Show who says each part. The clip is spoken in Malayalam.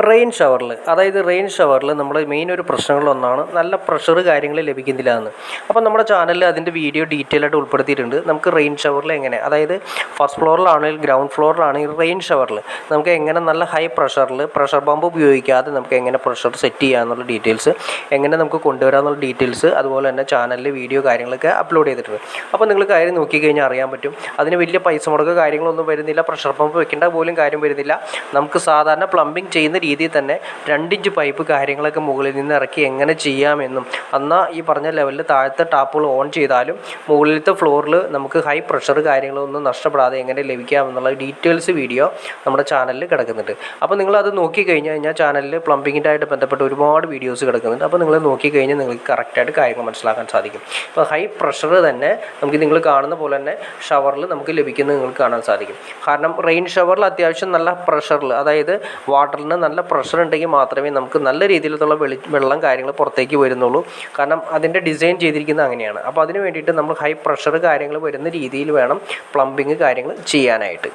Speaker 1: റെയിൻ ഷവറിൽ, അതായത് റെയിൻ ഷവറിൽ നമ്മൾ മെയിൻ ഒരു പ്രശ്നങ്ങളൊന്നാണ് നല്ല പ്രഷർ കാര്യങ്ങൾ ലഭിക്കുന്നില്ല എന്ന്. അപ്പോൾ നമ്മുടെ ചാനലിൽ അതിൻ്റെ വീഡിയോ ഡീറ്റെയിൽ ആയിട്ട് ഉൾപ്പെടുത്തിയിട്ടുണ്ട്. നമുക്ക് റെയിൻ ഷവറിൽ എങ്ങനെ, അതായത് ഫസ്റ്റ് ഫ്ലോറിലാണെങ്കിൽ ഗ്രൗണ്ട് ഫ്ലോറിലാണെങ്കിൽ റെയിൻ ഷവറിൽ നമുക്ക് എങ്ങനെ നല്ല ഹൈ പ്രഷറിൽ പ്രഷർ പമ്പ് ഉപയോഗിക്കാതെ നമുക്ക് എങ്ങനെ പ്രഷർ സെറ്റ് ചെയ്യാമെന്നുള്ള ഡീറ്റെയിൽസ്, എങ്ങനെ നമുക്ക് കൊണ്ടുവരാമെന്നുള്ള ഡീറ്റെയിൽസ്, അതുപോലെ തന്നെ ചാനലിൽ വീഡിയോ കാര്യങ്ങളൊക്കെ അപ്ലോഡ് ചെയ്തിട്ടുണ്ട്. അപ്പോൾ നിങ്ങൾ കാര്യം നോക്കിക്കഴിഞ്ഞാൽ അറിയാൻ പറ്റും. അതിന് വലിയ പൈസ മുടക്ക് കാര്യങ്ങളൊന്നും വരുന്നില്ല, പ്രഷർ പമ്പ് വെക്കേണ്ട പോലും കാര്യം വരുന്നില്ല. നമുക്ക് സാധാരണ പ്ലംബിംഗ് ചെയ്യുന്ന രീതിയിൽ തന്നെ 2 ഇഞ്ച് പൈപ്പ് കാര്യങ്ങളൊക്കെ മുകളിൽ നിന്ന് ഇറക്കി എങ്ങനെ ചെയ്യാമെന്നും, എന്നാൽ ഈ പറഞ്ഞ ലെവലിൽ താഴത്തെ ടാപ്പുകൾ ഓൺ ചെയ്താലും മുകളിലത്തെ ഫ്ലോറിൽ നമുക്ക് ഹൈ പ്രഷർ കാര്യങ്ങളൊന്നും നഷ്ടപ്പെടാതെ എങ്ങനെ ലഭിക്കാമെന്നുള്ള ഡീറ്റെയിൽസ് വീഡിയോ നമ്മുടെ ചാനലിൽ കിടക്കുന്നുണ്ട്. അപ്പോൾ നിങ്ങളത് നോക്കിക്കഴിഞ്ഞ് കഴിഞ്ഞാൽ ചാനലിൽ പ്ലംബിങ്ങിനായിട്ട് ബന്ധപ്പെട്ട് ഒരുപാട് വീഡിയോസ് കിടക്കുന്നുണ്ട്. അപ്പോൾ നിങ്ങൾ നോക്കിക്കഴിഞ്ഞാൽ നിങ്ങൾക്ക് കറക്റ്റായിട്ട് കാര്യങ്ങൾ മനസ്സിലാക്കാൻ സാധിക്കും. ഇപ്പോൾ ഹൈ പ്രഷർ തന്നെ നമുക്ക് നിങ്ങൾ കാണുന്ന പോലെ തന്നെ ഷവറിൽ നമുക്ക് ലഭിക്കുന്നത് നിങ്ങൾക്ക് കാണാൻ സാധിക്കും. കാരണം റെയിൻ ഷവറിൽ അത്യാവശ്യം നല്ല പ്രഷറിൽ, അതായത് വാട്ടറിന് നല്ല പ്രഷർ ഉണ്ടെങ്കിൽ മാത്രമേ നമുക്ക് നല്ല രീതിയിലുള്ള വെള്ളം കാര്യങ്ങൾ പുറത്തേക്ക് വരുന്നുള്ളൂ. കാരണം അതിൻ്റെ ഡിസൈൻ ചെയ്തിരിക്കുന്നത് അങ്ങനെയാണ്. അപ്പോൾ അതിന് വേണ്ടിയിട്ട് നമ്മൾ ഹൈ പ്രഷർ കാര്യങ്ങൾ വരുന്ന രീതിയിൽ വേണം പ്ലംബിങ് കാര്യങ്ങൾ ചെയ്യാനായിട്ട്.